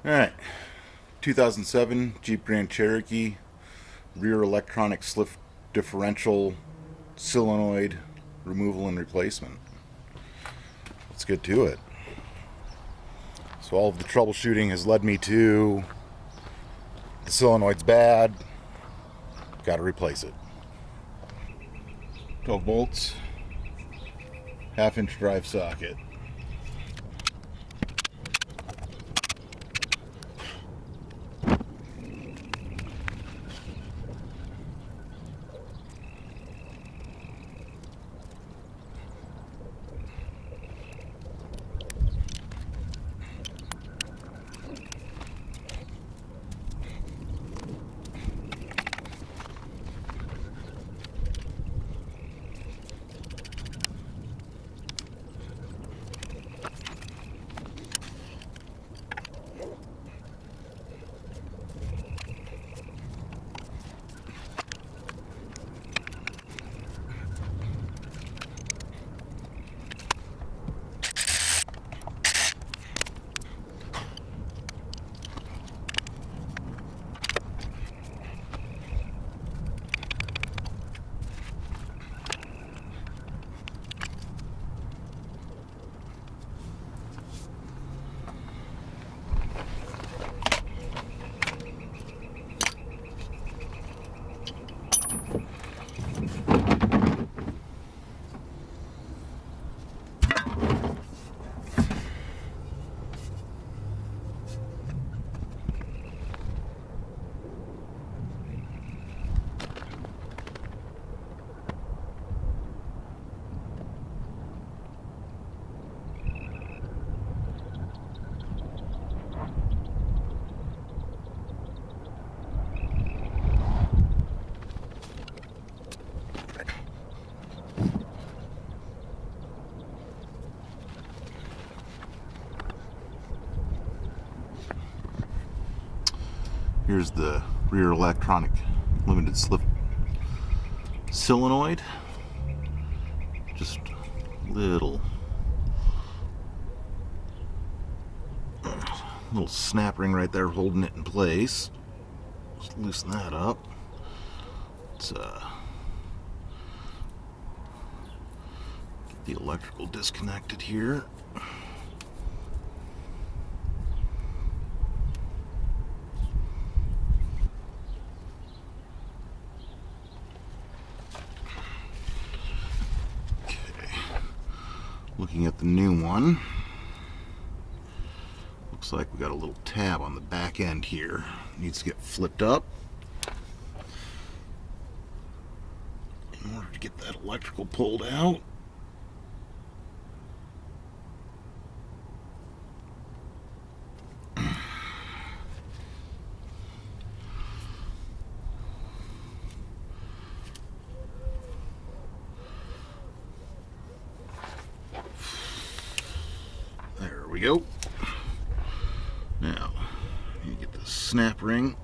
Alright, 2007 Jeep Grand Cherokee, rear electronic slip differential solenoid removal and replacement. Let's get to it. So all of the troubleshooting has led me to the solenoid's bad, got to replace it. 12 bolts, half-inch drive socket. Here's the rear electronic limited slip solenoid. Just little snap ring right there holding it in place. Just loosen that up. Let's get the electrical disconnected here. Looking at the new one, looks like we got a little tab on the back end here. It needs to get flipped up in order to get that electrical pulled out. There we go. Now, you get the snap ring.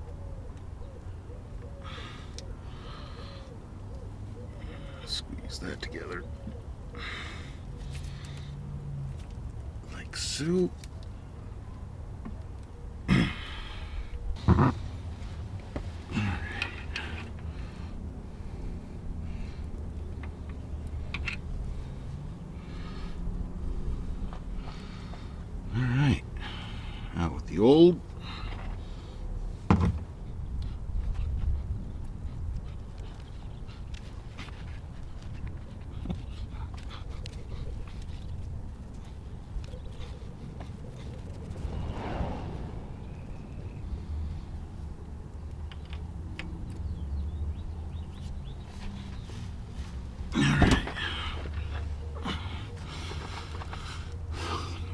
Squeeze that together. Like so. Alright, out with the old.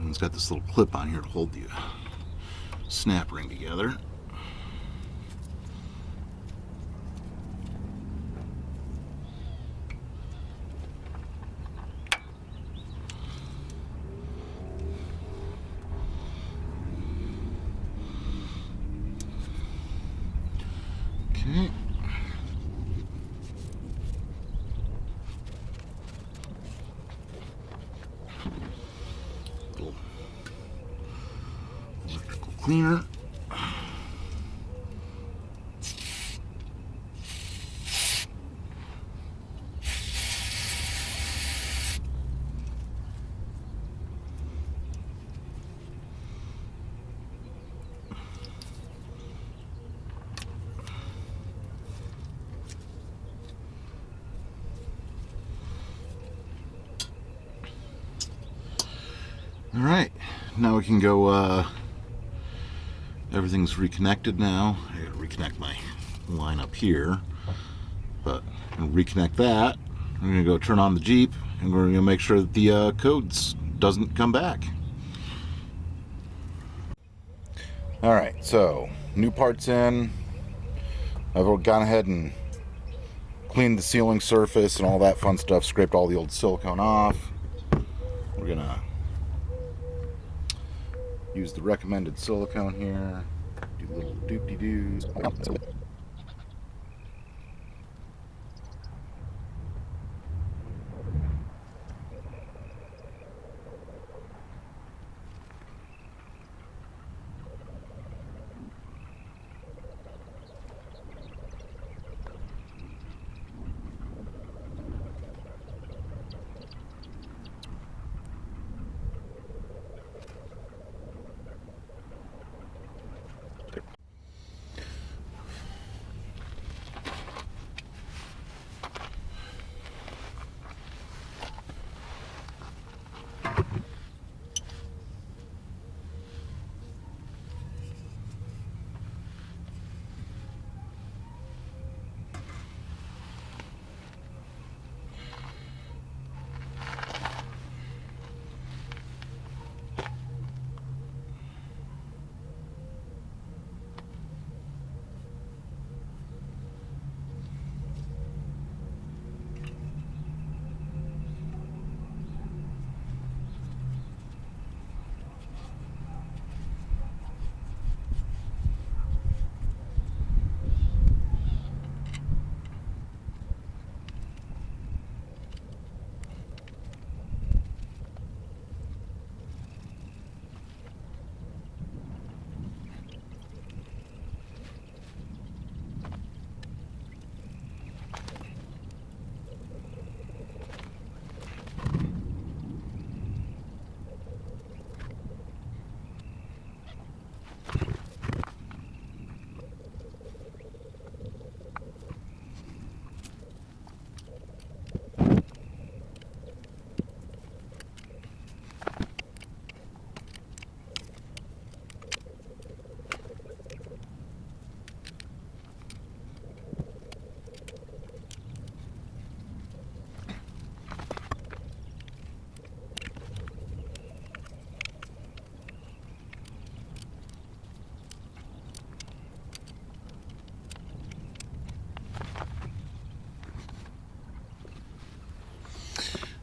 It's got this little clip on here to hold the snap ring together. Okay. Little electrical cleaner. Alright, now we can go, everything's reconnected now. I gotta reconnect my line up here, but I'm gonna reconnect that. I'm gonna go turn on the Jeep, and we're gonna make sure that the codes doesn't come back. Alright, so new parts in. I've gone ahead and cleaned the sealing surface and all that fun stuff, scraped all the old silicone off. We're gonna use the recommended silicone here, do little doop-de-doos.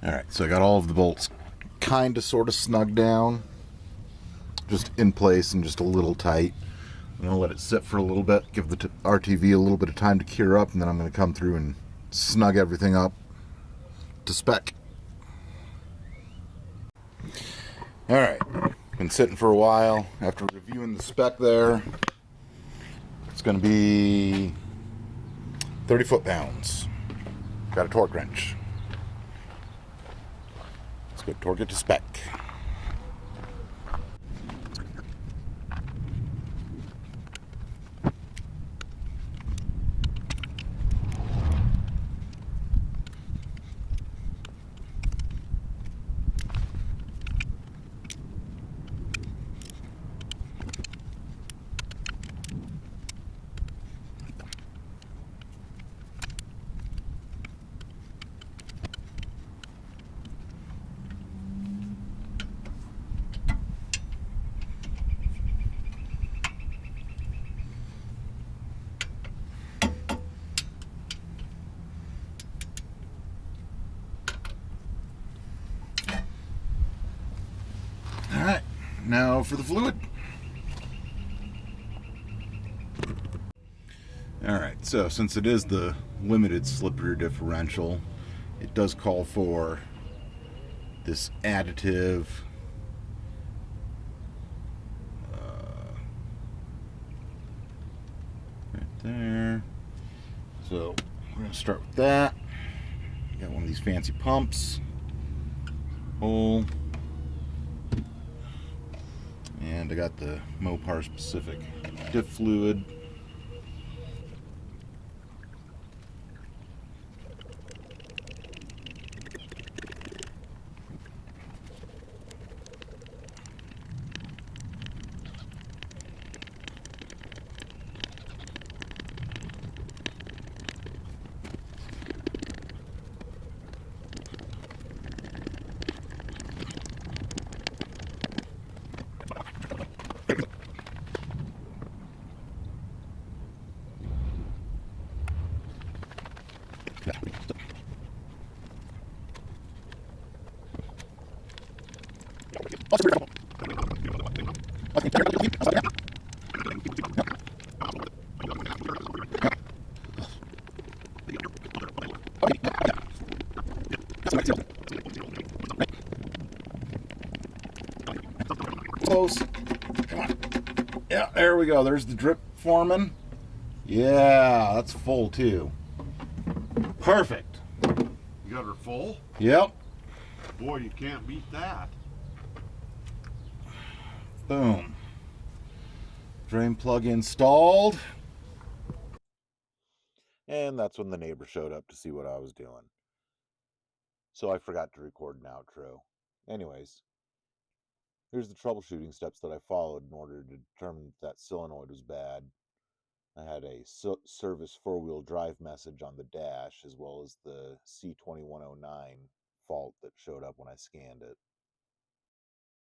Alright, so I got all of the bolts kind of sort of snugged down, just in place and just a little tight. I'm going to let it sit for a little bit, give the RTV a little bit of time to cure up, and then I'm going to come through and snug everything up to spec. Alright, been sitting for a while. After reviewing the spec there, it's going to be 30 foot-pounds. Got a torque wrench. Let's go torque it to spec. Alright, now for the fluid. Alright, so since it is the limited slip rear differential, it does call for this additive right there. So we're going to start with that. Got one of these fancy pumps, hole, and I got the Mopar specific diff fluid. Close. Come on. Yeah, there we go. There's the drip forming. Yeah, that's full too. Perfect. You got her full? Yep. Boy, you can't beat that. Boom. Drain plug installed. And that's when the neighbor showed up to see what I was doing. So I forgot to record an outro. Anyways, here's the troubleshooting steps that I followed in order to determine if that solenoid was bad. I had a service four-wheel drive message on the dash, as well as the C2109 fault that showed up when I scanned it.